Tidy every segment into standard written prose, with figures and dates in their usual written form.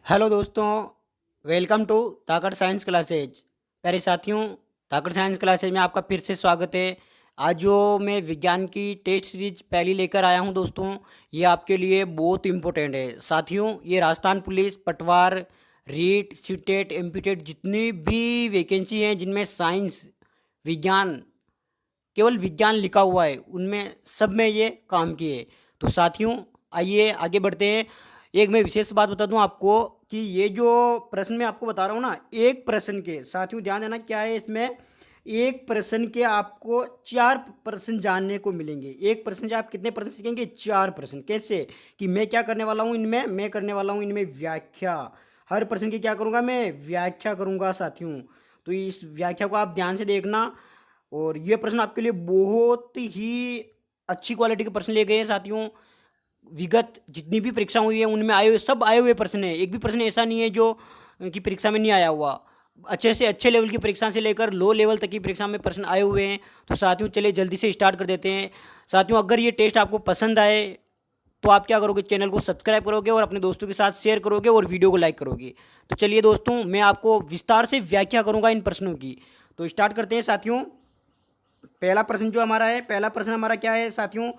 Hello दोस्तों, welcome to ताकड़ science classes. प्यारे साथियों, ताकड़ साइंस क्लासेज में आपका फिर से स्वागत है। आज जो मैं विज्ञान की टेस्ट सीरीज पहली लेकर आया हूं दोस्तों, ये आपके लिए बहुत इम्पोर्टेंट है। साथियों, ये राजस्थान पुलिस, पटवार, रीट, सीटेट, एमपीटेट जितनी भी वैकेंसी हैं जिनमें साइंस, विज्ञान, केवल विज्ञान लिखा हुआ है, उनमें सब में ये काम किए। तो साथियों, आइए आगे बढ़ते हैं। एक मैं विशेष बात बता दूं आपको कि ये जो प्रश्न मैं आपको बता रहा हूँ ना, एक प्रश्न के, साथियों ध्यान देना क्या है इसमें, एक प्रश्न के आपको 4 प्रश्न जानने को मिलेंगे। एक प्रश्न से आप कितने प्रश्न सीखेंगे? 4 प्रश्न। कैसे? कि मैं क्या करने वाला हूँ इनमें, मैं करने वाला हूँ इनमें व्याख्या। हर प्रश्न की क्या करूँगा? मैं व्याख्या करूँगा साथियों। तो इस व्याख्या को आप ध्यान से देखना। और ये प्रश्न आपके लिए बहुत ही अच्छी क्वालिटी के प्रश्न लिए गए हैं साथियों। विगत जितनी भी परीक्षा हुई है उनमें आए हुए, सब आए हुए प्रश्न है। एक भी प्रश्न ऐसा नहीं है जो कि परीक्षा में नहीं आया हुआ। अच्छे से अच्छे लेवल की परीक्षा से लेकर लो लेवल तक की परीक्षा में प्रश्न आए हुए हैं। तो साथियों चलिए जल्दी से स्टार्ट कर देते हैं। साथियों, अगर ये टेस्ट आपको पसंद आए तो आप क्या करोगे? चैनल को सब्सक्राइब करोगे और अपने दोस्तों के साथ शेयर करोगे और वीडियो को लाइक करोगे। तो चलिए दोस्तों, मैं आपको विस्तार से व्याख्या करूंगा इन प्रश्नों की। तो स्टार्ट करते हैं साथियों। पहला प्रश्न जो हमारा है, पहला प्रश्न हमारा क्या है साथियों,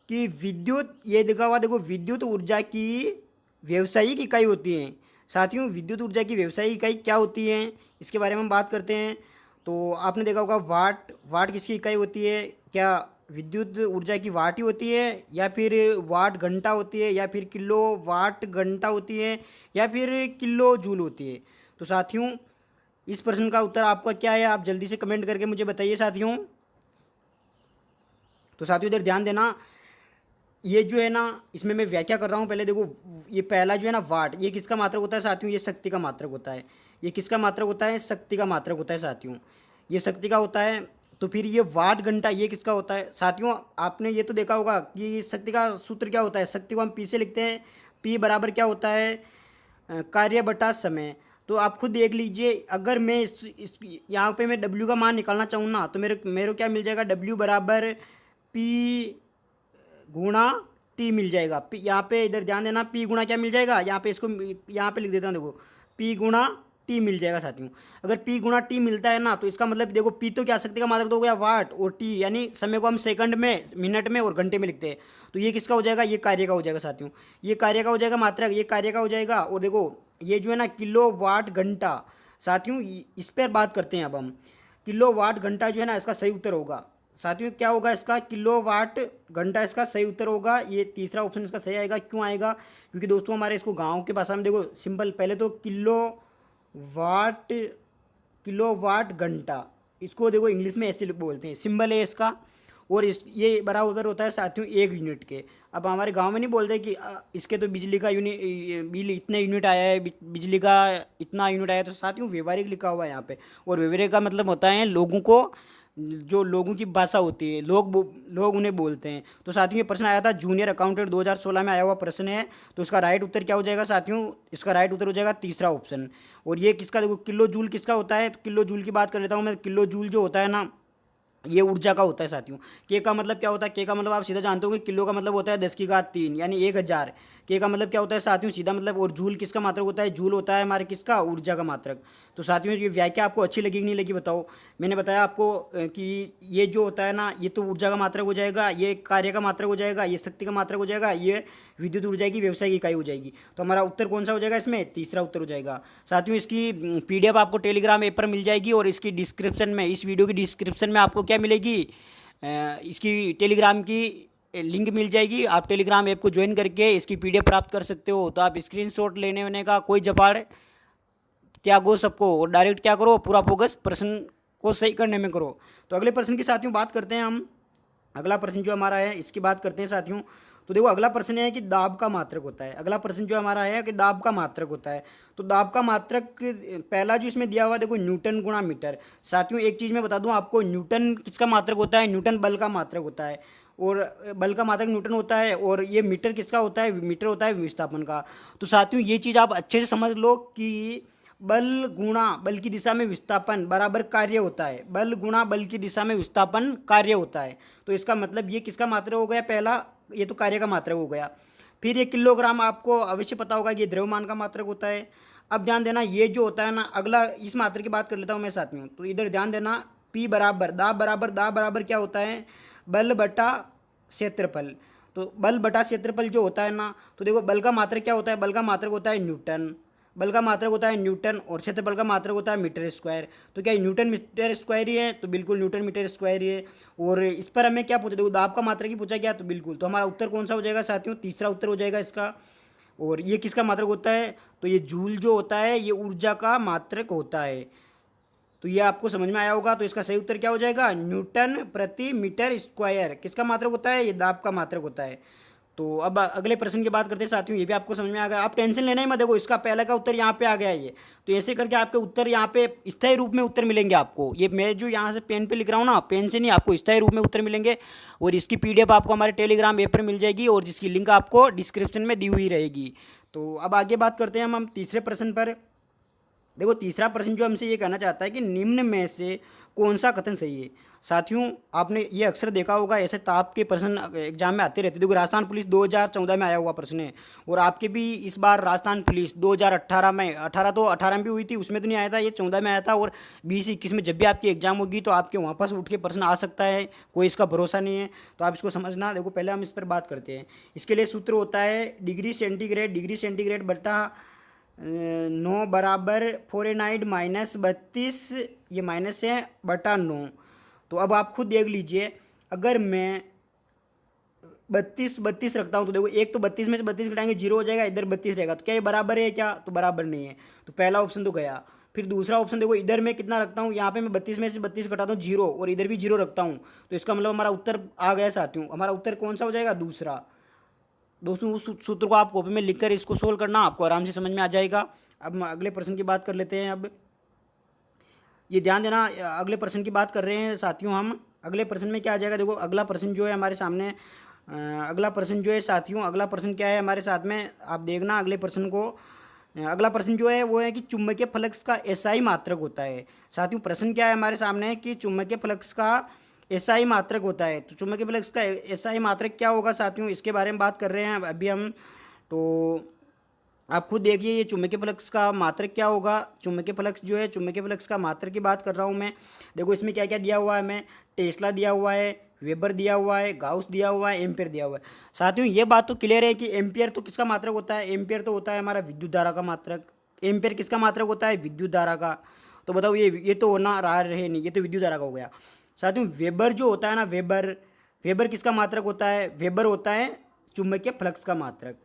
कि विद्युत, ये देखा हुआ देखो, विद्युत ऊर्जा की व्यावसायिक इकाई होती है। साथियों, विद्युत ऊर्जा की व्यावसायिक इकाई क्या होती है, इसके बारे में हम बात करते हैं। तो आपने देखा होगा वाट, वाट किसकी इकाई होती है? क्या विद्युत ऊर्जा की वाट ही होती है, या फिर वाट घंटा होती है, या फिर किलो वाट घंटा होती है, या फिर किलो जूल होती है? तो साथियों, इस प्रश्न का उत्तर आपका क्या है? आप जल्दी से कमेंट करके मुझे बताइए साथियों। तो साथियों इधर ध्यान देना, ये जो है ना, इसमें मैं व्याख्या कर रहा हूँ। पहले देखो, ये पहला जो है ना वाट, ये किसका मात्रक होता है साथियों? ये शक्ति का मात्रक होता है। ये किसका मात्रक होता है? शक्ति का मात्रक होता है साथियों। ये शक्ति का होता है। तो फिर ये वाट घंटा, ये किसका होता है साथियों? आपने ये तो देखा होगा कि शक्ति का सूत्र क्या होता है। शक्ति को हम पी से लिखते हैं। पी बराबर क्या होता है? कार्य बटा समय। तो आप खुद देख लीजिए, अगर मैं इस यहाँ पे मैं डब्ल्यू का मान निकालना चाहूँ ना, तो मेरे मेरे को क्या मिल जाएगा? डब्ल्यू बराबर पी गुणा टी मिल जाएगा। पी यहाँ पे इधर ध्यान देना, पी गुणा क्या मिल जाएगा? यहाँ पे इसको यहाँ पे लिख देता हूँ, देखो, पी गुणा टी मिल जाएगा साथियों। अगर पी गुणा टी मिलता है ना, तो इसका मतलब देखो, पी तो क्या शक्ति का मात्रक तो हो गया वाट, और टी यानी समय को हम सेकंड में, मिनट में और घंटे में लिखते हैं। तो ये किसका हो जाएगा? ये कार्य का हो जाएगा साथियों। ये कार्य का हो जाएगा मात्रक, ये कार्य का हो जाएगा। और देखो, ये जो है ना किलो वाट घंटा, साथियों इस पर बात करते हैं अब हम। किलो वाट घंटा जो है ना, इसका सही उत्तर होगा साथियों। क्या होगा इसका? किलो वाट घंटा इसका सही उत्तर होगा। ये तीसरा ऑप्शन इसका सही आएगा। क्यों आएगा? क्योंकि दोस्तों हमारे इसको गांव के भाषा में देखो, सिंपल, पहले तो वाट किलो वाट घंटा, इसको देखो इंग्लिश में ऐसे बोलते हैं, सिंबल है इसका। और इस ये बराबर होता है साथियों 1 यूनिट के। अब हमारे गांव में नहीं बोलते कि इसके तो बिजली का यूनिट, बिल इतने यूनिट आया है, बिजली का इतना यूनिट आया है। तो साथियों व्यवहारिक लिखा हुआ है यहाँ पे। और व्यवहारिक का मतलब होता है लोगों को, जो लोगों की भाषा होती है, लोग उन्हें बोलते हैं। तो साथियों ये प्रश्न आया था जूनियर अकाउंटेंट 2016 में आया हुआ प्रश्न है। तो इसका राइट उत्तर क्या हो जाएगा साथियों? इसका राइट उत्तर हो जाएगा तीसरा ऑप्शन। और ये किसका, देखो, किलो जूल किसका होता है? तो किलो जूल की बात कर लेता हूँ मैं। किलो जूल जो होता है ना, ये ऊर्जा का होता है साथियों। के का मतलब क्या होता है? के का मतलब आप सीधा जानते हो कि किलो का मतलब होता है 10 की घात 3 यानी 1000। के का मतलब क्या होता है साथियों? सीधा मतलब। और जूल किसका मात्रक होता है? जूल होता है हमारे किसका? ऊर्जा का मात्रक। तो साथियों ये व्याख्या आपको अच्छी लगी कि नहीं लगी बताओ। मैंने बताया आपको कि ये जो होता है ना, ये तो ऊर्जा का मात्रक हो जाएगा, ये कार्य का मात्रक हो जाएगा, ये शक्ति का मात्रक हो जाएगा, ये विद्युत ऊर्जा की व्यवसायिक इकाई हो जाएगी। तो हमारा उत्तर कौन सा हो जाएगा इसमें? तीसरा उत्तर हो जाएगा साथियों। इसकी पीडीएफ आपको टेलीग्राम ऐप पर मिल जाएगी, और इसकी डिस्क्रिप्शन में, इस वीडियो की डिस्क्रिप्शन में आपको क्या मिलेगी? इसकी टेलीग्राम की लिंक मिल जाएगी। आप टेलीग्राम ऐप को ज्वाइन करके इसकी पीडीएफ प्राप्त कर सकते हो। तो आप स्क्रीनशॉट लेने होने का कोई जपाड़ त्यागो सबको, और डायरेक्ट क्या करो, पूरा फोकस प्रश्न को सही करने में करो। तो अगले प्रश्न की साथियों बात करते हैं हम। अगला प्रश्न जो हमारा है, इसकी बात करते हैं साथियों। तो देखो, अगला प्रश्न है कि दाब का मात्रक होता है। अगला प्रश्न जो हमारा है कि दाब का मात्रक होता है। तो दाब का मात्रक, पहला जो इसमें दिया हुआ देखो, न्यूटन गुणा मीटर। साथियों एक चीज़ मैं बता दूं आपको, न्यूटन किसका मात्रक होता है? न्यूटन बल का मात्रक होता है। और बल का मात्रक न्यूटन होता है। और ये मीटर किसका होता है? मीटर होता है विस्थापन का। तो साथियों ये चीज़ आप अच्छे से समझ लो कि बल गुणा बल की दिशा में विस्थापन बराबर कार्य होता है। बल गुणा बल की दिशा में विस्थापन कार्य होता है। तो इसका मतलब ये किसका मात्रक हो गया? पहला, ये तो कार्य का मात्रक हो गया। फिर ये किलोग्राम आपको अवश्य पता होगा कि ये द्रव्यमान का मात्रक होता है। अब ध्यान देना ये जो होता है ना, अगला इस मात्रक की बात कर लेता हूँ मैं साथ में। तो इधर ध्यान देना, P बराबर दाब बराबर क्या होता है, बल बटा क्षेत्रफल। तो बल बटा क्षेत्रफल जो होता है ना, तो देखो बल का मात्रक क्या होता है, बल का मात्रक होता है न्यूटन, बल का मात्रक होता है न्यूटन, और क्षेत्रफल का मात्रक होता है मीटर स्क्वायर। तो क्या न्यूटन मीटर स्क्वायर ही है, तो बिल्कुल न्यूटन मीटर स्क्वायर ही है। और इस पर हमें क्या पूछा, देखो दाब का मात्रक ही पूछा गया, तो बिल्कुल, तो हमारा उत्तर कौन सा हो जाएगा साथियों, तीसरा उत्तर हो जाएगा इसका। और ये किसका मात्रक होता है, तो ये जूल जो होता है ये ऊर्जा का मात्रक होता है। तो ये आपको समझ में आया होगा। तो इसका सही उत्तर क्या हो जाएगा, न्यूटन प्रति मीटर स्क्वायर किसका मात्रक होता है, ये दाब का मात्रक होता है। तो अब अगले प्रश्न की बात करते हैं साथियों, ये भी आपको समझ में आ गया, आप टेंशन लेना ही मत, देखो इसका पहले का उत्तर यहाँ पे आ गया है ये। तो ऐसे करके आपके उत्तर यहाँ पे स्थायी रूप में उत्तर मिलेंगे आपको, ये मैं जो यहाँ से पेन पे लिख रहा हूँ ना, पेन से नहीं, आपको स्थायी रूप में उत्तर मिलेंगे। और इसकी पीडीएफ आपको हमारे टेलीग्राम ऐप पर मिल जाएगी, और जिसकी लिंक आपको डिस्क्रिप्शन में दी हुई रहेगी। तो अब आगे बात करते हैं हम तीसरे प्रश्न पर। देखो तीसरा प्रश्न जो हमसे ये कहना चाहता है कि निम्न में से कौन सा कथन सही है। साथियों आपने ये अक्सर देखा होगा, ऐसे ताप के प्रश्न एग्जाम में आते रहते। देखो राजस्थान पुलिस 2014 में आया हुआ प्रश्न है, और आपके भी इस बार राजस्थान पुलिस 2018 में, 18 में भी हुई थी, उसमें तो नहीं आया था, ये 14 में आया था। और 20-21 में जब भी आपकी एग्जाम होगी तो आपके वापस उठ के प्रश्न आ सकता है, कोई इसका भरोसा नहीं है। तो आप इसको समझना। देखो पहले हम इस पर बात करते हैं। इसके लिए सूत्र होता है डिग्री सेंटीग्रेड बटा 9 बराबर फ़ारेनहाइट -32, ये माइनस है, बटा 9। तो अब आप खुद देख लीजिए, अगर मैं 32 रखता हूँ, तो देखो एक तो 32 में से 32 घटाएंगे 0 हो जाएगा, इधर 32 रहेगा, तो क्या ये बराबर है क्या, तो बराबर नहीं है। तो पहला ऑप्शन तो गया। फिर दूसरा ऑप्शन देखो, इधर मैं कितना रखता हूँ, यहाँ पे मैं 32 में से 32 घटाता हूँ 0, और इधर भी 0 रखता हूँ। तो इसका मतलब हमारा उत्तर आ गया साथियों, हमारा उत्तर कौन सा हो जाएगा, दूसरा। दोस्तों उस सूत्र को आप कॉपी में लिखकर इसको सोल्व करना, आपको आराम से समझ में आ जाएगा। अब हम अगले प्रश्न की बात कर लेते हैं। अब ये ध्यान देना, अगले प्रश्न की बात कर रहे हैं साथियों हम। अगले प्रश्न में क्या आ जाएगा, देखो अगला प्रश्न जो है हमारे सामने, अगला प्रश्न जो है साथियों, अगला प्रश्न क्या है हमारे साथ में, आप देखना अगले प्रश्न को। अगला प्रश्न जो है वो है कि चुंबकीय फ्लक्स का एसआई मात्रक होता है। साथियों प्रश्न क्या है हमारे सामने, कि चुंबकीय फ्लक्स का एसआई मात्रक होता है। तो चुंबकीय फ्लक्स का एसआई मात्रक क्या होगा साथियों, इसके बारे में बात कर रहे हैं अभी हम। तो आप खुद देखिए ये चुंबकीय फ्लक्स का मात्रक क्या होगा। चुंबकीय फ्लक्स जो है, चुंबकीय फ्लक्स का मात्रक की बात कर रहा हूँ मैं। देखो इसमें क्या क्या दिया हुआ है, हमें टेस्ला दिया हुआ है, वेबर दिया हुआ है, गाउस दिया हुआ है, एम्पियर दिया हुआ है। साथियों ये बात तो क्लियर है कि एम्पियर तो किसका मात्रक होता है, एम्पियर तो होता है हमारा विद्युत धारा का मात्रक। एम्पियर किसका मात्रक होता है, विद्युत धारा का। तो बताओ ये तो होना रहा रहे नहीं, ये तो विद्युत धारा का हो गया। साथियों वेबर जो होता है ना, वेबर, वेबर किसका मात्रक होता है, वेबर होता है चुंबकीय फ्लक्स का मात्रक।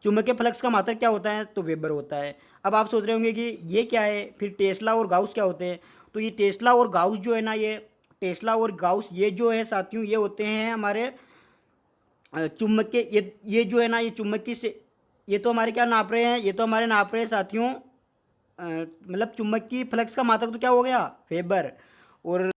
चुंबकीय फ्लक्स का मात्रक क्या होता है, तो वेबर होता है। अब आप सोच रहे होंगे कि ये क्या है, फिर टेस्ला और गाउस क्या होते हैं। तो ये टेस्ला और गाउस जो है ना, ये टेस्ला और गाउस ये जो है साथियों, ये होते हैं हमारे चुंबकीय, ये जो है ना, ये चुंबकीय से, ये तो हमारे क्या नाप रहे हैं, ये तो हमारे नाप रहे हैं साथियों, मतलब चुंबकीय फ्लक्स का मात्रक तो क्या हो गया, वेबर। और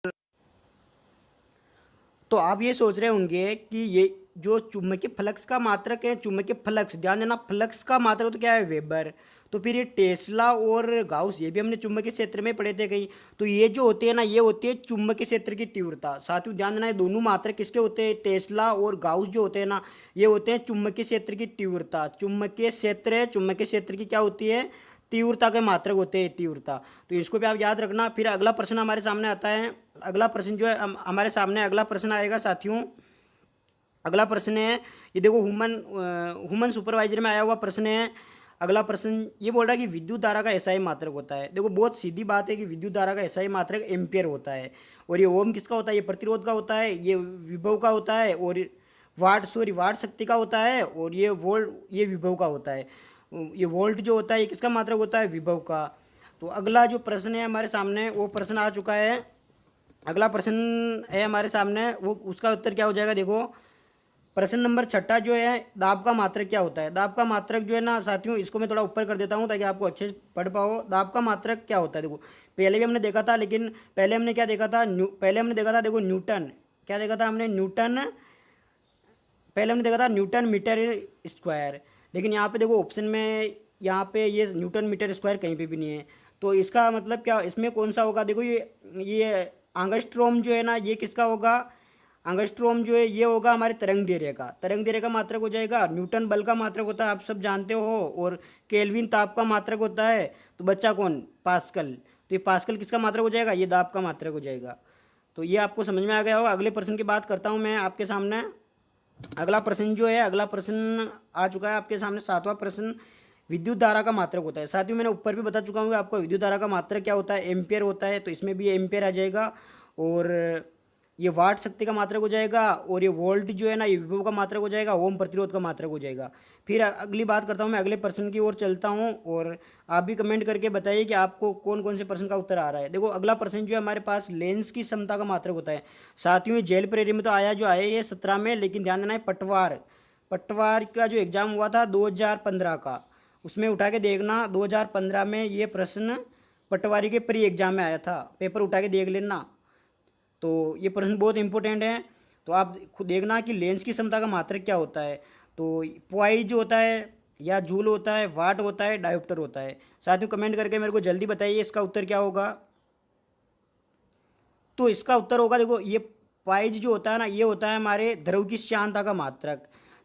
तो आप ये सोच रहे होंगे कि ये जो चुंबकीय फ्लक्स का मात्रक है, चुंबकीय फ्लक्स, ध्यान देना, फ्लक्स का मात्रक तो क्या है, वेबर। तो फिर ये टेस्ला और गाउस ये भी हमने चुंबकीय क्षेत्र में पढ़े थे कहीं। तो ये जो होते हैं ना, ये होती है चुंबकीय क्षेत्र की तीव्रता। साथियों ध्यान देना, ये दोनों मात्रक किसके होते हैं, टेस्ला और गाउस जो होते हैं ना, ये होते हैं चुंबकीय क्षेत्र की तीव्रता। चुंबकीय क्षेत्र है, चुंबकीय क्षेत्र की क्या होती है, तीव्रता के मात्रक होते हैं, तीव्रता। तो इसको भी आप याद रखना। फिर अगला प्रश्न हमारे सामने आता है, अगला प्रश्न जो है हमारे सामने अगला प्रश्न आएगा साथियों। अगला प्रश्न है, ये देखो ह्यूमन सुपरवाइजर में आया हुआ प्रश्न है। अगला प्रश्न ये बोल रहा है कि विद्युत धारा का एसआई मात्रक होता है। देखो बहुत सीधी बात है कि विद्युत धारा का एसआई मात्रक एम्पियर होता है। और ये ओम किसका होता है, ये प्रतिरोध का होता है, ये विभव का होता है, और वाट शक्ति का होता है, और ये वोल्ट, ये विभव का होता है। ये वोल्ट जो होता है ये किसका मात्रक होता है, विभव का। तो अगला जो प्रश्न है हमारे सामने, वो प्रश्न आ चुका है। अगला प्रश्न है हमारे सामने, वो उसका उत्तर क्या हो जाएगा, देखो प्रश्न नंबर 6 जो है, दाब का मात्रक क्या होता है। दाब का मात्रक जो है ना साथियों, इसको मैं थोड़ा ऊपर कर देता हूँ ताकि आपको अच्छे से पढ़ पाओ। दाब का मात्रक क्या होता है, देखो पहले भी हमने देखा था, लेकिन पहले हमने क्या देखा था, पहले हमने देखा था, देखो न्यूटन, क्या देखा था हमने, न्यूटन, पहले हमने देखा था न्यूटन मीटर स्क्वायर। लेकिन यहाँ पे देखो ऑप्शन में, यहाँ पे ये न्यूटन मीटर स्क्वायर कहीं पे भी नहीं है। तो इसका मतलब क्या, इसमें कौन सा होगा, देखो ये आंगस्ट्रोम जो है ना, ये किसका होगा, एंगस्ट्रॉम जो है ये होगा हमारे तरंग दैर्घ्य का मात्रक हो जाएगा। न्यूटन बल का मात्रक होता है, आप सब जानते हो। और केल्विन ताप का मात्रक होता है। तो बच्चा कौन? पास्कल। तो ये पास्कल किसका मात्रक हो जाएगा? ये दाब का मात्रक हो जाएगा। तो ये आपको समझ में आ गया होगा। अगले प्रश्न की बात करता हूँ मैं आपके सामने। अगला प्रश्न जो है, अगला प्रश्न आ चुका है आपके सामने, 7वां प्रश्न। विद्युत धारा का मात्रक होता है। साथियों मैंने ऊपर भी बता चुका हूँ कि आपको विद्युत धारा का मात्रक क्या होता है, एम्पियर होता है। तो इसमें भी एम्पियर आ जाएगा। और ये वाट शक्ति का मात्रक हो जाएगा। और ये वोल्ट जो है ना, ये विभव का मात्रक हो जाएगा। ओम प्रतिरोध का मात्रक हो जाएगा। फिर अगली बात करता हूँ मैं, अगले प्रश्न की ओर चलता हूँ। और आप भी कमेंट करके बताइए कि आपको कौन कौन से प्रश्न का उत्तर आ रहा है। देखो अगला प्रश्न जो है हमारे पास, लेंस की क्षमता का मात्रक होता है। साथियों ये जेल प्रेरी में तो आया, जो आया ये 17 में, लेकिन ध्यान देना है पटवार पटवार का जो एग्ज़ाम हुआ था 2015 का, उसमें उठा के देखना। 2015 में ये प्रश्न पटवारी के प्री एग्जाम में आया था, पेपर उठा के देख लेना। तो ये प्रश्न बहुत इंपॉर्टेंट है। तो आप खुद देखना कि लेंस की क्षमता का मात्रक क्या होता है। तो पॉइज होता है, या जूल होता है, वाट होता है, डायोप्टर होता है। साथियों कमेंट करके मेरे को जल्दी बताइए इसका उत्तर क्या होगा। तो इसका उत्तर होगा, देखो ये पाइज जो होता है ना, ये होता है हमारे द्रव की श्यानता का मात्रक।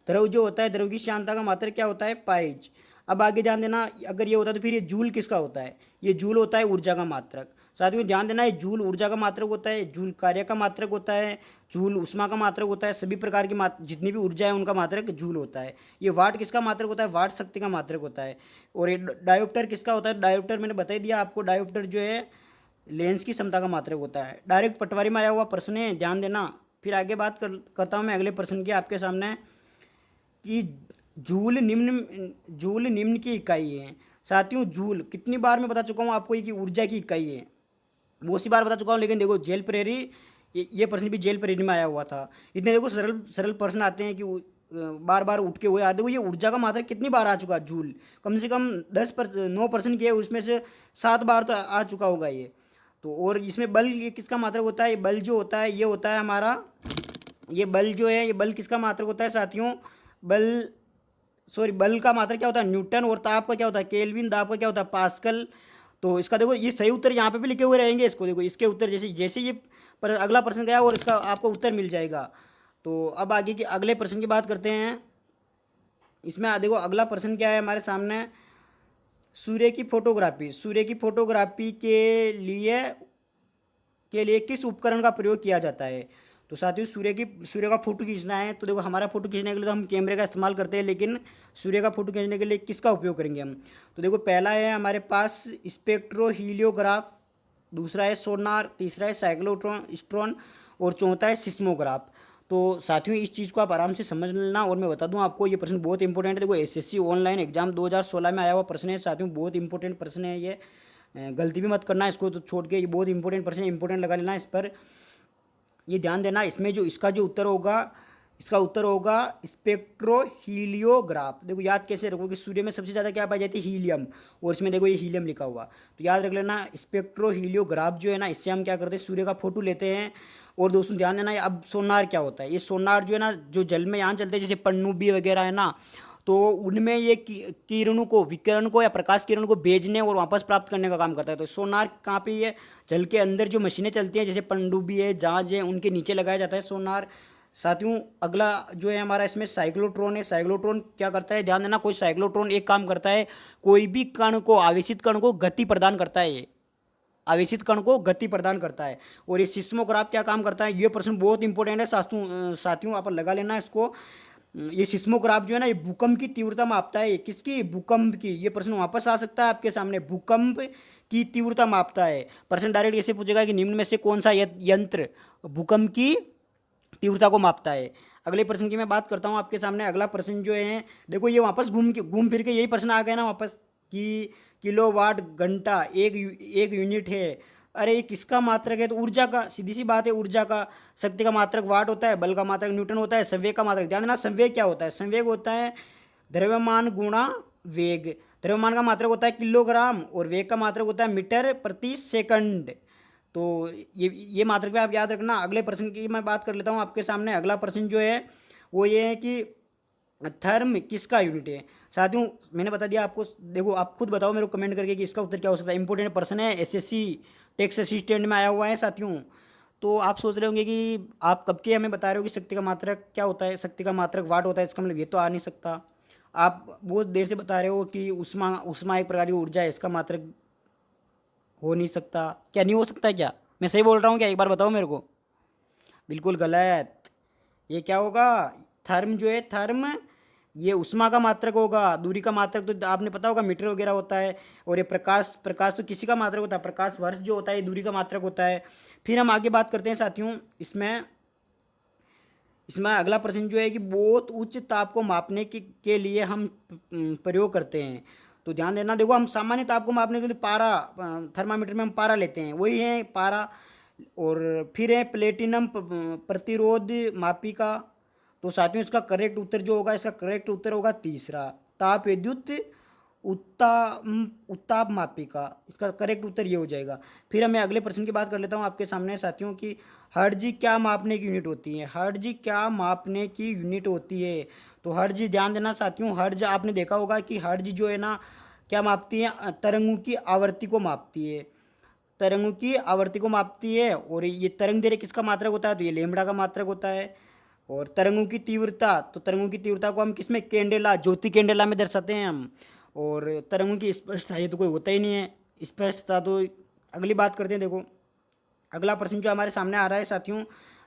द्रव जो होता है, द्रव की श्यानता का मात्रक क्या होता है? पाइज। अब आगे ध्यान देना, अगर ये होता है तो फिर ये जूल किसका होता है? ये जूल होता है ऊर्जा का मात्रक। साथियों ध्यान देना, ये जूल ऊर्जा का मात्रक होता है, जूल कार्य का मात्रक होता है, जूल उष्मा का मात्रक होता है। सभी प्रकार की जितनी भी ऊर्जा है उनका मात्रक जूल होता है। ये वाट किसका मात्रक होता है? वाट शक्ति का मात्रक होता है। और ये डायोप्टर किसका होता है? डायोप्टर मैंने बता ही दिया आपको। डायोप्टर जो है लेंस की क्षमता का मात्रक होता है। डायरेक्ट पटवारी में आया हुआ प्रश्न है, ध्यान देना। फिर आगे बात करता हूँ मैं अगले प्रश्न की आपके सामने, कि जूल निम्न की इकाई है। साथियों जूल कितनी बार मैं बता चुका हूँ आपको, ये कि ऊर्जा की इकाई है, बहुत सी बार बता चुका हूँ। लेकिन देखो जेल प्रेरी, ये प्रश्न भी जेल प्रेरी में आया हुआ था। इतने देखो सरल सरल प्रश्न आते हैं कि बार बार उठ के हुए यार। देखो ये ऊर्जा का मात्रक कितनी बार आ चुका है? जूल कम से कम 9% किया, उसमें से 7 बार तो आ चुका होगा ये। तो और इसमें बल ये किसका मात्रक होता है? ये बल जो होता है ये होता है हमारा, ये बल जो है, ये बल किसका मात्रक होता है साथियों? बल, सॉरी, बल का मात्रक क्या होता है? न्यूटन। और ताप का क्या होता है? केल्विन। दाब का क्या होता है? पास्कल। तो इसका देखो ये सही उत्तर यहाँ पे भी लिखे हुए रहेंगे। इसको देखो, इसके उत्तर जैसे जैसे ये पर अगला प्रश्न गया और इसका आपको उत्तर मिल जाएगा। तो अब आगे की अगले प्रश्न की बात करते हैं। इसमें देखो अगला प्रश्न क्या है हमारे सामने, सूर्य की फोटोग्राफी के लिए किस उपकरण का प्रयोग किया जाता है? तो साथियों सूर्य का फोटो खींचना है, तो देखो हमारा फोटो खींचने के लिए तो हम कैमरे का इस्तेमाल करते हैं, लेकिन सूर्य का फोटो खींचने के लिए किसका उपयोग करेंगे हम? तो देखो पहला है हमारे पास स्पेक्ट्रोहीलियोग्राफ, दूसरा है सोनार, तीसरा है साइक्लोट्रॉन स्ट्रॉन, और चौथा है सिस्मोग्राफ। तो साथियों इस चीज़ को आप आराम से समझ लेना। और मैं बता दूं आपको, ये प्रश्न बहुत इंपॉर्टेंट है। देखो एसएससी ऑनलाइन एग्जाम 2016 में आया हुआ प्रश्न है साथियों, बहुत इंपॉर्टेंट प्रश्न है ये। गलती भी मत करना इसको तो छोड़ के, ये बहुत इंपॉर्टेंट प्रश्न है, इंपॉर्टेंट लगा लेना इस पर। ये ध्यान देना, इसमें जो इसका जो उत्तर होगा, इसका उत्तर होगा स्पेक्ट्रोहीलियोग्राफ। देखो याद कैसे रखो कि सूर्य में सबसे ज़्यादा क्या पाई जाती है? हीलियम। और इसमें देखो ये हीलियम लिखा हुआ, तो याद रख लेना स्पेक्ट्रोहीलियोग्राफ जो है ना, इससे हम क्या करते हैं? सूर्य का फोटो लेते हैं। और दोस्तों ध्यान देना, अब सोनार क्या होता है? ये सोनार जो है ना, जो जल में यान चलते हैं, जैसे पनडुब्बी वगैरह है ना, तो उनमें ये किरणों को, विकिरण को या प्रकाश किरण को भेजने और वापस प्राप्त करने का काम करता है। तो सोनार कहाँ पे? ये जल के अंदर जो मशीनें चलती हैं, जैसे पनडुब्बी है, जहाज है, उनके नीचे लगाया जाता है सोनार। साथियों अगला जो है हमारा इसमें साइक्लोट्रॉन है। साइक्लोट्रॉन क्या करता है? ध्यान देना, कोई साइक्लोट्रॉन एक काम करता है, कोई भी कण को, आवेशित कण को गति प्रदान करता है। ये आवेशित कण को गति प्रदान करता है। और ये सिस्मोग्राफ क्या काम करता है? ये प्रश्न बहुत इंपॉर्टेंट है साथियों आप लगा लेना इसको। ये सिस्मोग्राफ जो है ना, ये भूकंप की तीव्रता मापता है। किसकी? भूकंप की। ये प्रश्न वापस आ सकता है आपके सामने, भूकंप की तीव्रता मापता है। प्रश्न डायरेक्ट ऐसे पूछेगा कि निम्न में से कौन सा यंत्र भूकंप की तीव्रता को मापता है? अगले प्रश्न की मैं बात करता हूँ आपके सामने। अगला प्रश्न जो है, देखो ये वापस घूम फिर के यही प्रश्न आ गया ना वापस, कि किलोवाट घंटा एक यूनिट है। अरे ये किसका मात्रक है? तो ऊर्जा का, सीधी सी बात है, ऊर्जा का। शक्ति का मात्रक वाट होता है, बल का मात्रक न्यूटन होता है, संवेग का मात्रक, ध्यान देना संवेग क्या होता है? संवेग होता है द्रव्यमान गुणा वेग। द्रव्यमान का मात्रक होता है किलोग्राम, और वेग का मात्रक होता है मीटर प्रति सेकंड। तो ये मात्रक भी आप याद रखना। अगले प्रश्न की मैं बात कर लेता हूँ आपके सामने। अगला प्रश्न जो है वो ये है कि थर्म किसका यूनिट है? साथियों मैंने बता दिया आपको, देखो आप खुद बताओ मेरे को कमेंट करके कि इसका उत्तर क्या हो सकता है। इंपॉर्टेंट प्रश्न है, एसएससी टेक्स्ट असिस्टेंट में आया हुआ है साथियों। तो आप सोच रहे होंगे कि आप कब के हमें बता रहे हो कि शक्ति का मात्रक क्या होता है, शक्ति का मात्रक वाट होता है, इसका मतलब ये तो आ नहीं सकता। आप बहुत देर से बता रहे हो कि उष्मा उष्मा एक प्रकार की ऊर्जा है, इसका मात्रक हो नहीं सकता। क्या नहीं हो सकता है क्या? मैं सही बोल रहा हूँ क्या? एक बार बताओ मेरे को। बिल्कुल गलत। ये क्या होगा? थर्म जो है, थर्म ये उष्मा का मात्रक होगा। दूरी का मात्रक तो आपने पता होगा मीटर वगैरह होता है। और ये प्रकाश, प्रकाश तो किसी का मात्रक होता है, प्रकाश वर्ष जो होता है ये दूरी का मात्रक होता है। फिर हम आगे बात करते हैं साथियों। इसमें इसमें अगला प्रश्न जो है कि बहुत उच्च ताप को मापने के लिए हम प्रयोग करते हैं। तो ध्यान देना, देखो हम सामान्य ताप को मापने के लिए पारा, थर्मामीटर में हम पारा लेते हैं, वही है पारा। और फिर है प्लेटिनम प्रतिरोध मापिका। तो साथियों इसका करेक्ट उत्तर जो होगा, इसका करेक्ट उत्तर होगा तीसरा, ताप विद्युत उत्ताप मापिका। इसका करेक्ट उत्तर ये हो जाएगा। फिर मैं अगले प्रश्न की बात कर लेता हूँ आपके सामने साथियों की, हर्ट्ज क्या मापने की यूनिट होती है? हर्ट्ज क्या मापने की यूनिट होती है? तो हर्ट्ज, ध्यान देना साथियों, हर्ट्ज आपने देखा होगा कि हर्ट्ज जो है ना क्या मापती है? तरंगों की आवृत्ति को मापती है, तरंगों की आवृत्ति को मापती है। और ये तरंग दैर्घ्य किसका मात्रक होता है? तो ये लेमड़ा का मात्रक होता है। और तरंगों की तीव्रता, तो तरंगों की तीव्रता को हम किसमें? कैंडेला, ज्योति कैंडेला में दर्शाते हैं हम। और तरंगों की स्पष्टता, ये तो कोई होता ही नहीं है स्पष्टता। तो अगली बात करते हैं। देखो अगला प्रश्न जो हमारे सामने आ रहा है साथियों,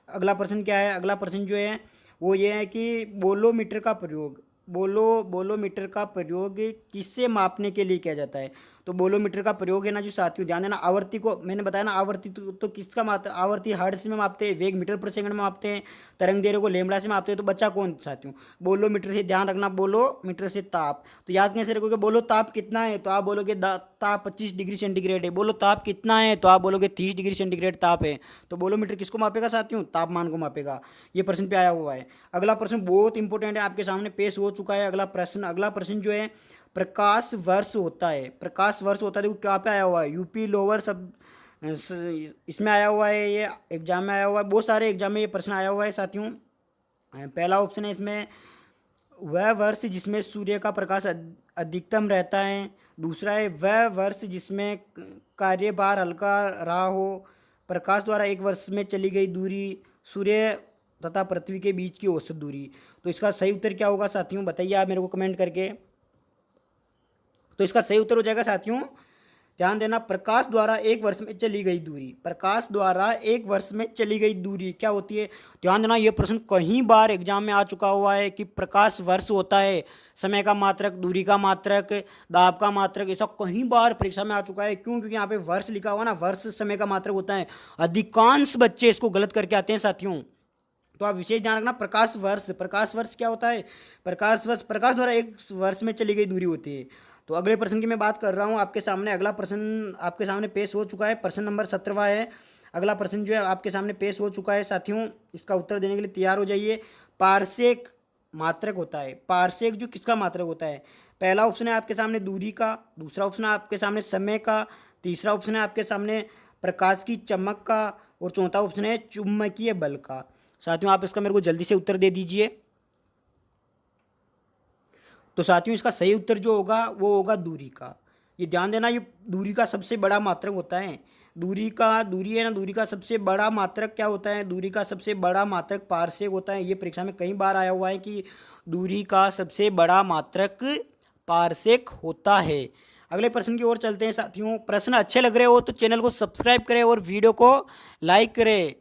अगला प्रश्न क्या है? अगला प्रश्न जो है वो ये है कि बोलोमीटर का प्रयोग, बोलोमीटर का प्रयोग किससे मापने के लिए किया जाता है? तो बोलोमीटर का प्रयोग है ना जो साथियों, ध्यान देना, आवृत्ति को मैंने बताया ना, आवृत्ति तो किसका मात्र, आवृत्ति हर्ट्ज में मापते हैं, वेग मीटर प्रति सेकंड में मापते हैं, तरंग दैर्घ्य को लेमड़ा से मापते हैं। तो बच्चा कौन साथियों? बोलोमीटर से। ध्यान रखना, बोलोमीटर से ताप। तो याद कैसे रखोगे? बोलो ताप कितना है, तो आप बोलोगे ताप 25 डिग्री सेंटीग्रेड है। बोलो ताप कितना है, तो आप बोलोगे 30 डिग्री सेंटीग्रेड ताप है। तो बोलोमीटर किसको मापेगा साथियों? तापमान को मापेगा। ये प्रश्न पे आया हुआ है। अगला प्रश्न बहुत इंपॉर्टेंट है, आपके सामने पेश हो चुका है। अगला प्रश्न जो है, प्रकाश वर्ष होता है, प्रकाश वर्ष होता है, देखो क्या पे आया हुआ है, यूपी लोअर सब इसमें आया हुआ है, ये एग्जाम में आया हुआ है, बहुत सारे एग्जाम में ये प्रश्न आया हुआ है साथियों। पहला ऑप्शन है इसमें, वह वर्ष जिसमें सूर्य का प्रकाश अधिकतम रहता है। दूसरा है, वह वर्ष जिसमें कार्यभार हल्का रहा हो। प्रकाश द्वारा एक वर्ष में चली गई दूरी, सूर्य तथा पृथ्वी के बीच की औसत दूरी। तो इसका सही उत्तर क्या होगा साथियों? बताइए आप मेरे को कमेंट करके। तो इसका सही उत्तर हो जाएगा साथियों, ध्यान देना, प्रकाश द्वारा एक वर्ष में चली गई दूरी। प्रकाश द्वारा एक वर्ष में चली गई दूरी क्या होती है? ध्यान देना, ये प्रश्न कई बार एग्जाम में आ चुका हुआ है कि प्रकाश वर्ष होता है समय का मात्रक, दूरी का मात्रक, दाब का मात्रक, ऐसा कई बार परीक्षा में आ चुका है। क्यों? क्योंकि यहाँ पे वर्ष लिखा हुआ ना, वर्ष समय का मात्रक होता है। अधिकांश बच्चे इसको गलत करके आते हैं साथियों। तो आप विशेष ध्यान रखना, प्रकाश वर्ष, प्रकाश वर्ष क्या होता है? प्रकाश वर्ष प्रकाश द्वारा एक वर्ष में चली गई दूरी होती है। तो अगले प्रश्न की मैं बात कर रहा हूँ आपके सामने। अगला प्रश्न आपके सामने पेश हो चुका है, प्रश्न नंबर 17वां है। अगला प्रश्न जो है आपके सामने पेश हो चुका है साथियों, इसका उत्तर देने के लिए तैयार हो जाइए। पारसेक मात्रक होता है, पारसेक जो किसका मात्रक होता है? पहला ऑप्शन है आपके सामने दूरी का, दूसरा ऑप्शन है आपके सामने समय का, तीसरा ऑप्शन है आपके सामने प्रकाश की चमक का, और चौथा ऑप्शन है चुंबकीय बल का। साथियों आप इसका मेरे को जल्दी से उत्तर दे दीजिए। तो साथियों इसका सही उत्तर जो होगा वो होगा दूरी का। ये ध्यान देना, ये दूरी का सबसे बड़ा मात्रक होता है। दूरी है ना, दूरी का सबसे बड़ा मात्रक क्या होता है? दूरी का सबसे बड़ा मात्रक पारसेक होता है। ये परीक्षा में कई बार आया हुआ है कि दूरी का सबसे बड़ा मात्रक पारसेक होता है। अगले प्रश्न की ओर चलते हैं साथियों। प्रश्न अच्छे लग रहे हो तो चैनल को सब्सक्राइब करें और वीडियो को लाइक करें।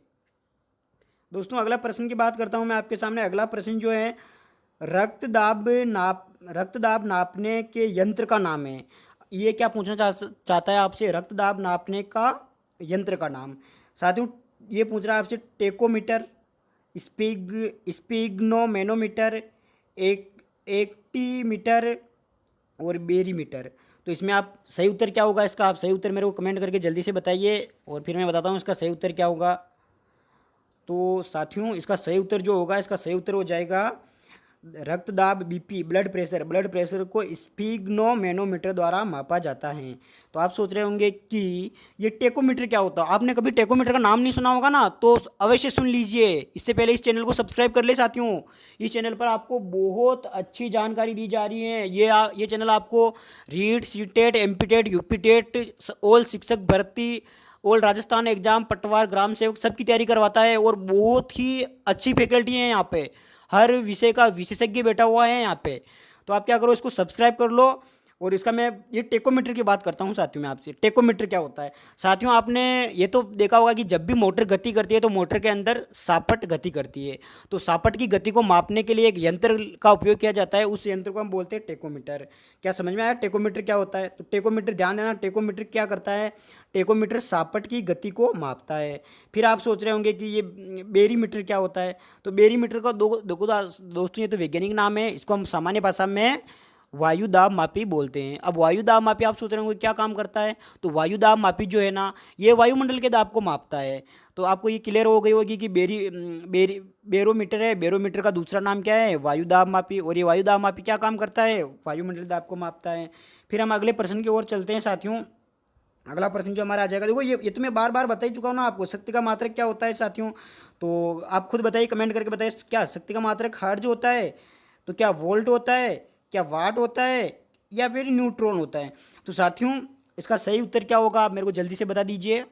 दोस्तों अगला प्रश्न की बात करता हूं मैं आपके सामने। अगला प्रश्न जो है, रक्तदाब नापने के यंत्र का नाम है। ये क्या पूछना चाहता है आपसे? रक्तदाब नापने का यंत्र का नाम। साथियों ये पूछ रहा है आपसे, टेकोमीटर, स्पिग्नोमेनोमीटर, एक्टीमीटर और बेरीमीटर। तो इसमें आप सही उत्तर क्या होगा इसका? आप सही उत्तर मेरे को कमेंट करके जल्दी से बताइए और फिर मैं बताता हूँ इसका सही उत्तर क्या होगा। तो साथियों इसका सही उत्तर जो होगा, इसका सही उत्तर हो जाएगा रक्तदाब, बीपी, ब्लड प्रेशर को स्पिग्नोमेनोमीटर द्वारा मापा जाता है। तो आप सोच रहे होंगे कि ये टेकोमीटर क्या होता है? आपने कभी टेकोमीटर का नाम नहीं सुना होगा ना, तो अवश्य सुन लीजिए। इससे पहले इस चैनल को सब्सक्राइब कर ले साथियों। इस चैनल पर आपको बहुत अच्छी जानकारी दी जा रही है। ये चैनल आपको REET, CTET, MPTET, UPTET, all शिक्षक भर्ती ऑल राजस्थान एग्जाम, पटवार, ग्राम सेवक सबकी तैयारी करवाता है और बहुत ही अच्छी फैकल्टी है यहाँ पे। हर विषय का विशेषज्ञ बैठा हुआ है यहाँ पे। तो आप क्या करो, इसको सब्सक्राइब कर लो। और इसका मैं ये टेकोमीटर की बात करता हूँ साथियों, मैं आपसे टेकोमीटर क्या होता है। साथियों आपने ये तो देखा होगा कि जब भी मोटर गति करती है तो मोटर के अंदर सापट गति करती है। तो सापट की गति को मापने के लिए एक यंत्र का उपयोग किया जाता है, उस यंत्र को हम बोलते हैं टेकोमीटर। क्या समझ में आया टेकोमीटर क्या होता है? तो टेकोमीटर ध्यान देना, टेकोमीटर क्या करता है, टेकोमीटर सापट की गति को मापता है। फिर आप सोच रहे होंगे कि ये बेरीमीटर क्या होता है। तो बेरीमीटर का दोस्तों ये तो वैज्ञानिक नाम है, इसको हम सामान्य भाषा में वायु दाब मापी बोलते हैं। अब वायु दाब मापी आप सोच रहे होंगे क्या काम करता है। तो वायु दाब मापी जो है ना, ये वायुमंडल के दाब को मापता है। तो आपको ये क्लियर हो गई होगी कि बेरोमीटर है, बेरोमीटर का दूसरा नाम क्या है, वायु दाब मापी। और ये वायु दाब मापी क्या काम करता है, वायुमंडल दाब को मापता है। फिर हम अगले प्रश्न की ओर चलते हैं साथियों। अगला प्रश्न जो हमारा आ जाएगा, देखो ये तो मैं बार बार बता ही चुका हूँ ना आपको, शक्ति का मात्रक क्या होता है साथियों। तो आप खुद बताइए, कमेंट करके बताइए, क्या शक्ति का मात्रक हर्ट्ज होता है, तो क्या वोल्ट होता है, क्या वाट होता है, या फिर न्यूट्रॉन होता है। तो साथियों इसका सही उत्तर क्या होगा, आप मेरे को जल्दी से बता दीजिए।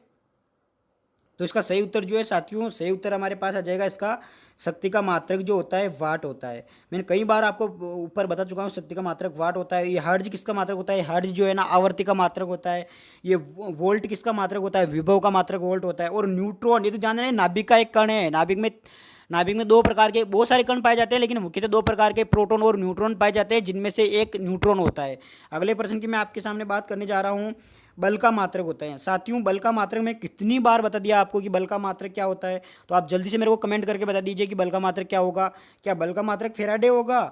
तो इसका सही उत्तर जो है साथियों, सही उत्तर हमारे पास आ जाएगा, इसका शक्ति का मात्रक जो होता है वाट होता है। मैंने कई बार आपको ऊपर बता चुका हूँ, शक्ति का मात्रक वाट होता है। ये हर्ट्ज किसका मात्रक होता है, हर्ट्ज जो है ना आवर्ती का मात्रक होता है। ये वोल्ट किसका मात्रक होता है, विभव का मात्रक वोल्ट होता है। और न्यूट्रॉन, ये तो जान रहे हैं नाभिक का एक कण है। नाभिक में दो प्रकार के बहुत सारे कण पाए जाते हैं, लेकिन मुख्यतः दो प्रकार के प्रोटॉन और न्यूट्रॉन पाए जाते हैं, जिनमें से एक न्यूट्रॉन होता है। अगले प्रश्न की मैं आपके सामने बात करने जा रहा हूँ, बल का मात्रक होता है। साथियों बल का मात्रक मैं कितनी बार बता दिया आपको कि बल का मात्रक क्या होता है। तो आप जल्दी से मेरे को कमेंट करके बता दीजिए कि बल का मात्रक क्या होगा। क्या बल का मात्रक फेराडे होगा,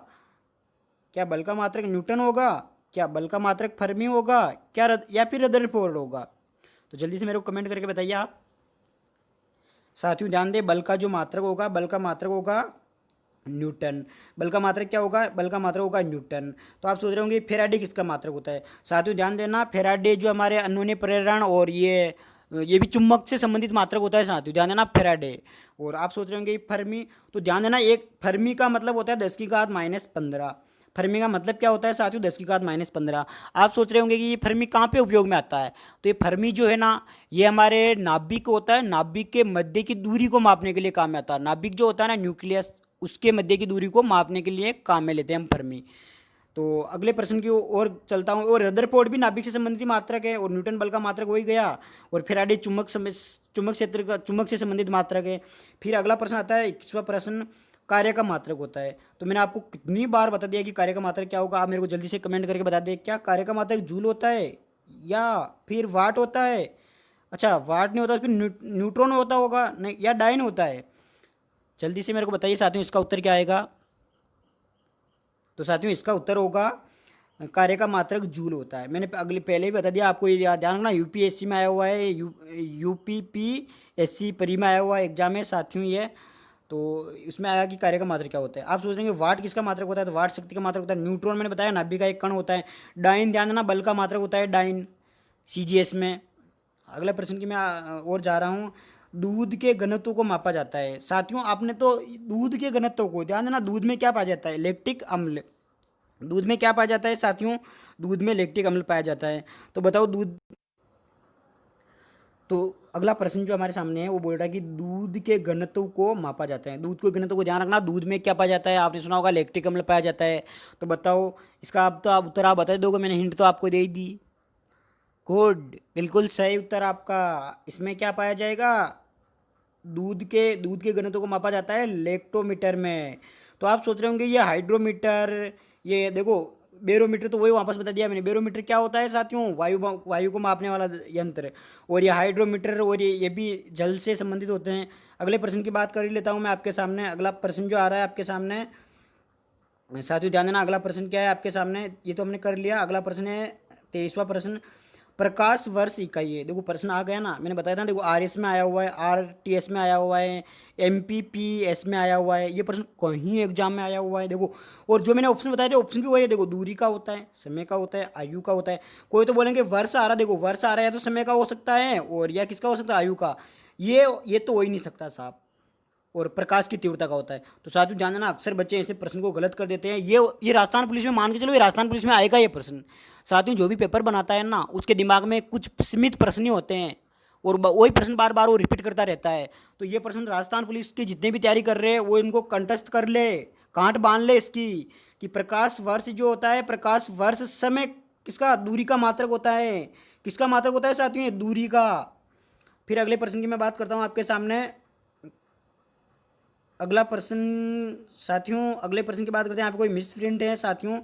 क्या बल का मात्रक न्यूटन होगा, क्या बल का मात्रक फर्मी होगा, या फिर रदरफोर्ड होगा। तो जल्दी से मेरे को कमेंट करके बताइए आप। साथियों ध्यान दें, बल का जो मात्रक होगा, बल का मात्रक होगा न्यूटन। बल का मात्रक क्या होगा, बल का मात्रक होगा न्यूटन। तो आप सोच रहे होंगे फेराडे किसका मात्रक होता है। साथियों ध्यान देना, फेराडे जो हमारे अन्योन्य प्रेरण और ये भी चुंबक से संबंधित मात्रक होता है साथियों, ध्यान देना फेराडे। और आप सोच रहे होंगे फर्मी, तो ध्यान देना, एक फर्मी का मतलब होता है 10⁻⁻⁻। फर्मी का मतलब क्या होता है साथियों, 10⁻⁻⁻। आप सोच रहे होंगे कि ये फर्मी कहाँ पे उपयोग में आता है। तो ये फर्मी जो है ना, ये हमारे नाभिक होता है, नाभिक के मध्य की दूरी को मापने के लिए काम में आता है। नाभिक जो होता है ना न्यूक्लियस, उसके मध्य की दूरी को मापने के लिए काम में लेते हैं हम फर्मी। तो अगले प्रश्न की ओर चलता हूँ। और रदरफोर्ड भी नाभिक से संबंधित मात्रक है, और न्यूटन बल का मात्रक वही गया। और फेराडे चुंबक क्षेत्र का, चुंबक से संबंधित मात्रक है। फिर अगला प्रश्न आता है 21वां प्रश्न, कार्य का मात्रक होता है। तो मैंने आपको कितनी बार बता दिया कि कार्य का मात्रक क्या होगा। आप मेरे को जल्दी से कमेंट करके बता दें, क्या कार्य का मात्रक जूल होता है या फिर वाट होता है। अच्छा वाट नहीं होता, फिर न्यूट्रॉन होता होगा, नहीं, या डाइन होता है। जल्दी से मेरे को बताइए साथियों, इसका उत्तर क्या आएगा। तो साथियों इसका उत्तर होगा, कार्य का मात्रक जूल होता है। मैंने पहले ही बता दिया आपको, ये ध्यान रखना, यूपीएससी में आया हुआ है, यूपीपीएससी परी में आया हुआ एग्जाम है साथियों ये। तो इसमें आया कि कार्य का मात्रक क्या होता है। आप सोच रहे हैं वाट किसका मात्रक होता है, तो वाट शक्ति का मात्रक होता है। न्यूट्रॉन मैंने बताया नाभिक का एक कण होता है। डाइन ध्यान देना, बल का मात्रक होता है डाइन, सीजीएस में। अगला प्रश्न की मैं और जा रहा हूँ, दूध के घनत्व को मापा जाता है। साथियों आपने तो दूध के घनत्व को ध्यान देना, दूध में क्या पाया जाता है, लैक्टिक अम्ल। दूध में क्या पाया जाता है साथियों, दूध में लैक्टिक अम्ल पाया जाता है। तो बताओ दूध, तो अगला प्रश्न जो हमारे सामने है वो बोल रहा है कि दूध के घनत्व को मापा जाता है। दूध के घनत्व को ध्यान रखना, दूध में क्या पाया जाता है, आपने सुना होगा लैक्टिक अम्ल पाया जाता है। तो बताओ इसका, आप उत्तर आप बता दोगे, मैंने हिंट तो आपको दे ही दी। गुड, बिल्कुल सही उत्तर आपका। इसमें क्या पाया जाएगा, दूध के घनत्व को मापा जाता है लेक्टोमीटर में। तो आप सोच रहे होंगे ये हाइड्रोमीटर, ये देखो बेरोमीटर, तो वही वापस बता दिया मैंने। बेरोमीटर क्या होता है साथियों, वायु को मापने वाला यंत्र। और ये हाइड्रोमीटर और ये भी जल से संबंधित होते हैं। अगले प्रश्न की बात कर ही लेता हूँ मैं आपके सामने। अगला प्रश्न जो आ रहा है आपके सामने साथियों, ध्यान देना, अगला प्रश्न क्या है आपके सामने, ये तो हमने कर लिया। अगला प्रश्न है 23वां प्रश्न, प्रकाश वर्ष इकाई है। देखो प्रश्न आ गया ना, मैंने बताया था, देखो आरएस में आया हुआ है, आरटीएस में आया हुआ है, एमपीपीएस में आया हुआ है, ये प्रश्न कहीं एग्जाम में आया हुआ है। देखो और जो मैंने ऑप्शन बताए थे, ऑप्शन भी वही है। देखो दूरी का होता है, समय का होता है, आयु का होता है। कोई तो बोलेंगे वर्ष आ रहा, देखो वर्ष आ रहा है तो समय का हो सकता है, और या किसका हो सकता है, आयु का। ये तो हो ही नहीं सकता साहब। और प्रकाश की तीव्रता का होता है। तो साथियों ध्यान देना, अक्सर बच्चे ऐसे प्रश्न को गलत कर देते हैं। ये राजस्थान पुलिस में मान के चलो, ये राजस्थान पुलिस में आएगा ये प्रश्न। साथियों जो भी पेपर बनाता है ना, उसके दिमाग में कुछ सीमित प्रश्न ही होते हैं, और वही प्रश्न बार बार वो रिपीट करता रहता है। तो ये प्रश्न राजस्थान पुलिस की जितने भी तैयारी कर रहे हैं वो इनको कंठस्थ कर ले, गांठ बांध ले इसकी, कि प्रकाश वर्ष जो होता है, प्रकाश वर्ष समय किसका, दूरी का मात्रक होता है। किसका मात्रक होता है साथियों, ये दूरी का। फिर अगले प्रश्न की मैं बात करता हूँ आपके सामने। अगला प्रश्न साथियों, अगले प्रश्न की बात करते हैं। यहाँ पे कोई मिस प्रिंट है साथियों,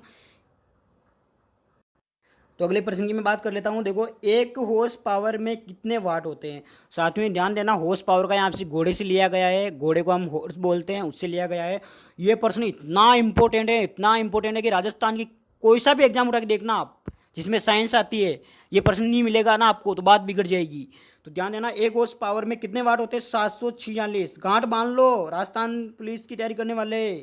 तो अगले प्रश्न की मैं बात कर लेता हूँ। देखो, एक हॉर्स पावर में कितने वाट होते हैं साथियों, ध्यान देना। हॉर्स पावर का यहाँ से घोड़े से लिया गया है, घोड़े को हम हॉर्स बोलते हैं, उससे लिया गया है। ये प्रश्न इतना इंपॉर्टेंट है, इतना इंपॉर्टेंट है कि राजस्थान की कोई सा भी एग्जाम उठा के देखना आप, जिसमें साइंस आती है, ये प्रश्न नहीं मिलेगा ना आपको तो बात बिगड़ जाएगी। तो ध्यान देना, एक हॉर्स पावर में कितने वाट होते हैं, 746। गांठ बांध लो राजस्थान पुलिस की तैयारी करने वाले,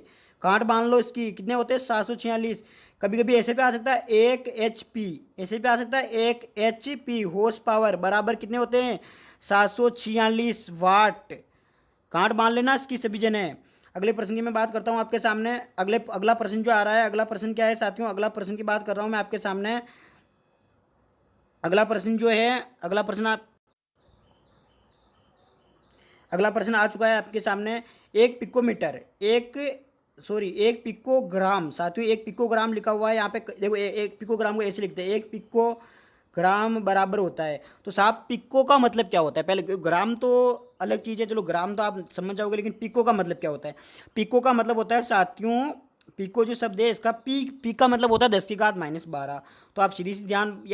गांठ बांध लो इसकी, कितने होते हैं, 746। कभी कभी ऐसे पे आ सकता है 1 HP, ऐसे पे आ सकता है 1 HP हॉर्स पावर बराबर कितने होते हैं, 746 वाट। गांठ बांध लेना इसकी सभी जने। अगले प्रश्न की मैं बात करता हूँ आपके सामने। अगला प्रश्न जो आ रहा है, अगला प्रश्न क्या है साथियों, अगला प्रश्न की बात कर रहा हूँ मैं आपके सामने। अगला प्रश्न जो है, अगला प्रश्न आ चुका है आपके सामने। एक पिकोमीटर, एक पिकोग्राम साथियों, एक पिकोग्राम लिखा हुआ है यहाँ पे। देखो, एक पिकोग्राम को ऐसे लिखते हैं, एक पिकोग्राम बराबर होता है। तो साहब पिको का मतलब क्या होता है, पहले ग्राम तो अलग चीज़ है, चलो ग्राम तो आप समझ जाओगे, लेकिन पिको का मतलब क्या होता है। पिको का मतलब होता है साथियों, पिको जो शब्द है इसका, पी का मतलब होता है 10⁻12। तो आप सीधी सी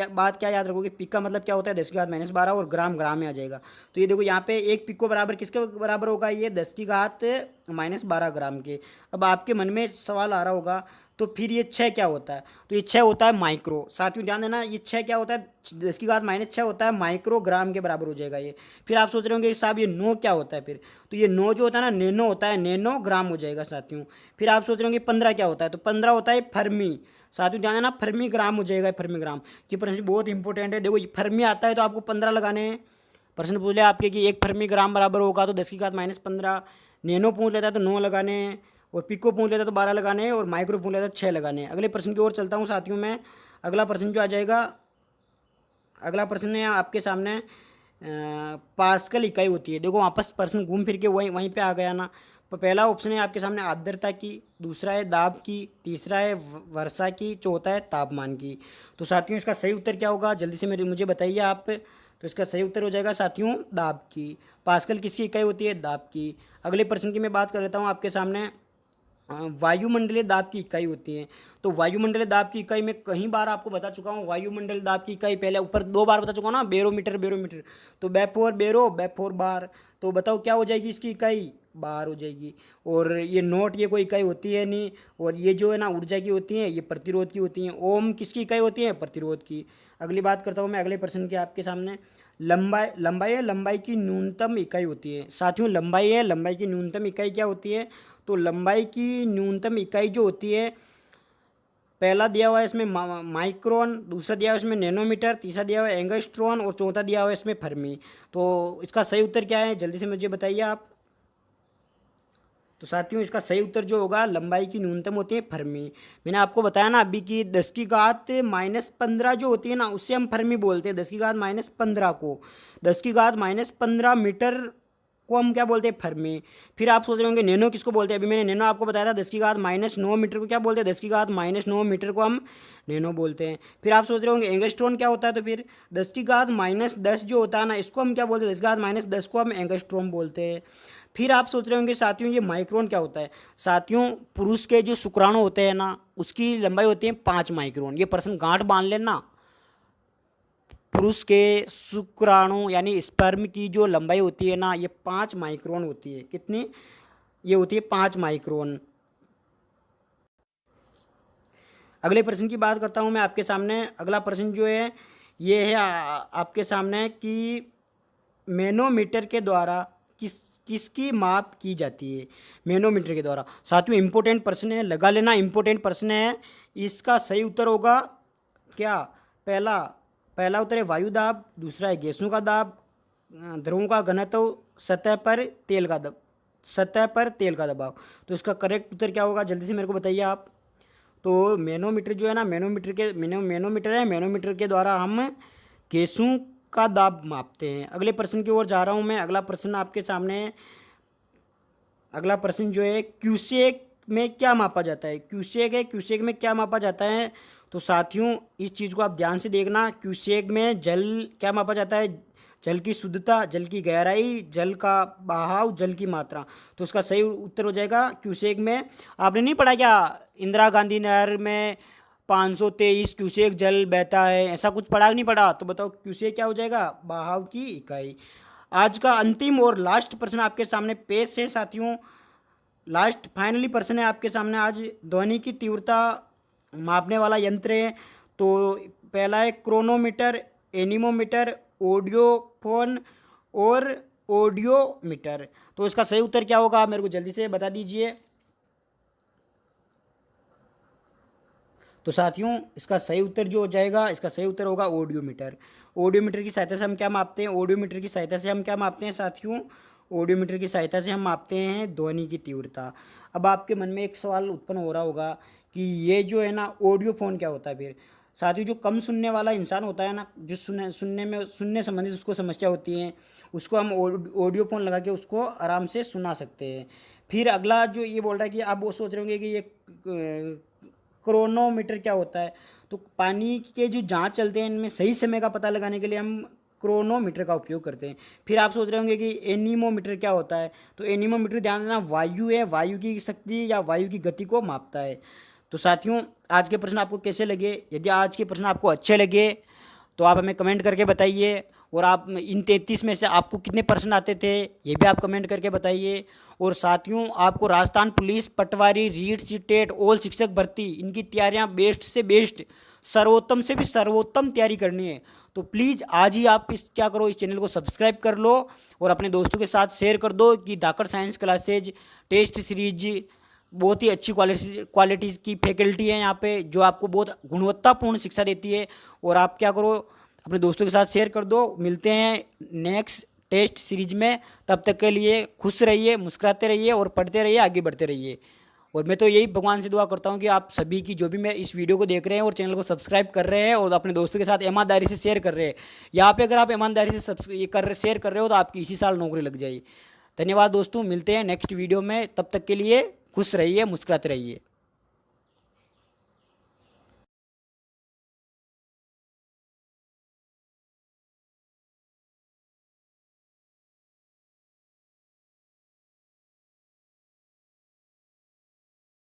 बात क्या याद रखोगे, पी का मतलब क्या होता है 10⁻12, और ग्राम ग्राम में आ जाएगा। तो ये देखो यहाँ पे एक पिको बराबर किसके बराबर होगा, ये 10⁻12 ग्राम के। अब आपके मन में सवाल आ रहा होगा, तो फिर ये 6 क्या होता है, तो ये 6 होता है माइक्रो। साथियों ध्यान देना, ये 6 क्या होता है, 10⁻6 होता है, माइक्रोग्राम के बराबर हो जाएगा ये। फिर आप सोच रहे होंगे साहब ये 9 क्या होता है फिर, तो ये 9 जो होता है ना, नैनो होता है, नैनोग्राम हो जाएगा साथियों। फिर आप सोच रहे होंगे 15 क्या होता है, तो 15 होता है फर्मी। साथियों ध्यान देना, फर्मी ग्राम हो जाएगा, फर्मी ग्राम। ये प्रश्न बहुत इंपॉर्टेंट है। देखो, फर्मी आता है तो आपको 15 लगाने हैं। प्रश्न पूछ लिया आपके कि एक फर्मी ग्राम बराबर होगा, तो 10⁻15। नैनो पूछ लेता है तो 9 लगाने हैं, और पिको पूछ लेता है तो 12 लगाने हैं, और माइक्रो पूछ लेता है तो 6 लगाने हैं। अगले प्रश्न की ओर चलता हूँ साथियों में। अगला प्रश्न जो आ जाएगा, अगला प्रश्न है आपके सामने, पास्कल इकाई होती है। देखो वापस प्रश्न घूम फिर के वहीं वहीं पे आ गया ना। तो पहला ऑप्शन है आपके सामने आर्द्रता की, दूसरा है दाब की, तीसरा है वर्षा की, चौथा है तापमान की। तो साथियों इसका सही उत्तर क्या होगा, जल्दी से मुझे बताइए आप। तो इसका सही उत्तर हो जाएगा साथियों दाब की। पास्कल किसकी इकाई होती है, दाब की। अगले प्रश्न की मैं बात कर लेता हूँ आपके सामने। वायुमंडलीय दाब की इकाई होती है। तो वायुमंडलीय दाब की इकाई मैं कई बार आपको बता चुका हूँ। वायुमंडलीय दाब की इकाई पहले ऊपर 2 बार बता चुका हूँ ना, बैरोमीटर, बैरोमीटर। तो बैफोर बैरो, बैफोर बार। तो बताओ क्या हो जाएगी इसकी इकाई, बार हो जाएगी। और ये नोट, ये कोई इकाई होती है नहीं। और ये जो है ना ऊर्जा की होती है, ये प्रतिरोध की होती हैं। ओम किसकी इकाई होती है, प्रतिरोध की। अगली बात करता हूँ मैं अगले प्रश्न की आपके सामने। लंबाई की न्यूनतम इकाई होती है साथियों, लंबाई की न्यूनतम इकाई क्या होती है। तो लंबाई की न्यूनतम इकाई जो होती है, पहला दिया हुआ है इसमें माइक्रोन, दूसरा दिया हुआ है इसमें नैनोमीटर, तीसरा दिया हुआ है एंगस्ट्रॉन, और चौथा दिया हुआ है इसमें फर्मी। तो इसका सही उत्तर क्या है, जल्दी से मुझे बताइए आप। तो साथियों इसका सही उत्तर जो होगा, लंबाई की न्यूनतम होती है फर्मी। मैंने आपको बताया ना अभी कि 10⁻−15 जो होती है ना, उससे हम फर्मी बोलते हैं। 10⁻−15 को, 10⁻−15 मीटर को हम क्या बोलते हैं, फर्मी। फिर आप सोच रहे होंगे नैनो किसको बोलते हैं, अभी मैंने नैनो आपको बताया था। 10⁻−9 मीटर को क्या बोलते हैं, 10⁻−9 मीटर को हम नैनो बोलते हैं। फिर आप सोच रहे होंगे एंगस्ट्रॉन क्या होता है, तो फिर 10⁻−10 जो होता है ना, इसको हम क्या बोलते हैं, 10⁻−10 को हम एंगस्ट्रॉन बोलते हैं। फिर आप सोच रहे होंगे साथियों ये माइक्रोन क्या होता है। साथियों पुरुष के जो शुक्राणु होते हैं ना, उसकी लंबाई होती है 5 माइक्रोन। ये प्रश्न गांठ बांध लेना, पुरुष के शुक्राणु यानी स्पर्म की जो लंबाई होती है ना, ये 5 माइक्रोन होती है। कितनी, ये होती है 5 माइक्रोन। अगले प्रश्न की बात करता हूँ मैं आपके सामने। अगला प्रश्न जो है ये है आपके सामने कि मैनोमीटर के द्वारा किसकी माप की जाती है, मैनोमीटर के द्वारा। साथियों इंपॉर्टेंट प्रश्न है, लगा लेना, इंपॉर्टेंट प्रश्न है। इसका सही उत्तर होगा क्या, पहला उत्तर है वायु दाब, दूसरा है गैसों का दाब, द्रवों का घनत्व, सतह पर तेल का दबाव। तो इसका करेक्ट उत्तर क्या होगा, जल्दी से मेरे को बताइए आप। तो मैनोमीटर जो है ना, मैनोमीटर के द्वारा हम गैसों का दाब मापते हैं। अगले प्रश्न की ओर जा रहा हूँ मैं। अगला प्रश्न आपके सामने है। अगला प्रश्न जो है, क्यूसेक में क्या मापा जाता है? क्यूसेक है, क्यूसेक में क्या मापा जाता है? तो साथियों इस चीज़ को आप ध्यान से देखना। क्यूसेक में जल क्या मापा जाता है? जल की शुद्धता, जल की गहराई, जल का बहाव, जल की मात्रा। तो उसका सही उत्तर हो जाएगा क्यूसेक में। आपने नहीं पढ़ा क्या, इंदिरा गांधी नहर में 523 क्यूसेक जल बहता है, ऐसा कुछ पढ़ा नहीं पढ़ा? तो बताओ क्यूसेक क्या हो जाएगा? बहाव की इकाई। आज का अंतिम और लास्ट प्रश्न आपके सामने पेश है साथियों। लास्ट फाइनली प्रश्न है आपके सामने आज। ध्वनि की तीव्रता मापने वाला यंत्र है। तो पहला है क्रोनोमीटर, एनीमोमीटर, ऑडियोफोन और ऑडियोमीटर। तो इसका सही उत्तर क्या होगा, आप मेरे को जल्दी से बता दीजिए। तो साथियों इसका सही उत्तर जो हो जाएगा, इसका सही उत्तर होगा ऑडियोमीटर। ऑडियोमीटर की सहायता से हम क्या मापते हैं? ऑडियोमीटर की सहायता से हम क्या मापते हैं साथियों? ऑडियोमीटर की सहायता से हम मापते हैं ध्वनि की तीव्रता। अब आपके मन में एक सवाल उत्पन्न हो रहा होगा कि ये जो है ना ऑडियोफोन क्या होता है? फिर साथियों जो कम सुनने वाला इंसान होता है ना, जो सुनने संबंधित उसको समस्या होती है, उसको हम ऑडियोफोन लगा के उसको आराम से सुना सकते हैं। फिर अगला जो ये बोल रहा है कि आप वो सोच रहे होंगे कि ये क्रोनोमीटर क्या होता है? तो पानी के जो जाँच चलते हैं इनमें सही समय का पता लगाने के लिए हम क्रोनोमीटर का उपयोग करते हैं। फिर आप सोच रहे होंगे कि एनीमोमीटर क्या होता है? तो एनीमोमीटर ध्यान देना वायु है, वायु की शक्ति या वायु की गति को मापता है। तो साथियों आज के प्रश्न आपको कैसे लगे? यदि आज के प्रश्न आपको अच्छे लगे तो आप हमें कमेंट करके बताइए। और आप इन 33 में से आपको कितने प्रश्न आते थे ये भी आप कमेंट करके बताइए। और साथियों आपको राजस्थान पुलिस, पटवारी, रीट, सीटेट, ऑल शिक्षक भर्ती इनकी तैयारियां बेस्ट से बेस्ट, सर्वोत्तम से भी सर्वोत्तम तैयारी करनी है। तो प्लीज़ आज ही आप इस क्या करो, इस चैनल को सब्सक्राइब कर लो और अपने दोस्तों के साथ शेयर कर दो कि धाकड़ साइंस क्लासेज टेस्ट सीरीज बहुत ही अच्छी क्वालिटी की फैकल्टी है यहाँ पे, जो आपको बहुत गुणवत्तापूर्ण शिक्षा देती है। और आप क्या करो, अपने दोस्तों के साथ शेयर कर दो। मिलते हैं नेक्स्ट टेस्ट सीरीज में। तब तक के लिए खुश रहिए, मुस्कुराते रहिए और पढ़ते रहिए, आगे बढ़ते रहिए। और मैं तो यही भगवान से दुआ करता हूँ कि आप सभी की, जो भी मैं इस वीडियो को देख रहे हैं और चैनल को सब्सक्राइब कर रहे हैं और अपने दोस्तों के साथ ईमानदारी से शेयर कर रहे हैं, यहाँ पे अगर आप ईमानदारी से शेयर कर रहे हो तो आपकी इसी साल नौकरी लग जाएगी। धन्यवाद दोस्तों, मिलते हैं नेक्स्ट वीडियो में। तब तक के लिए खुश रहिए, मुस्कुराते रहिए।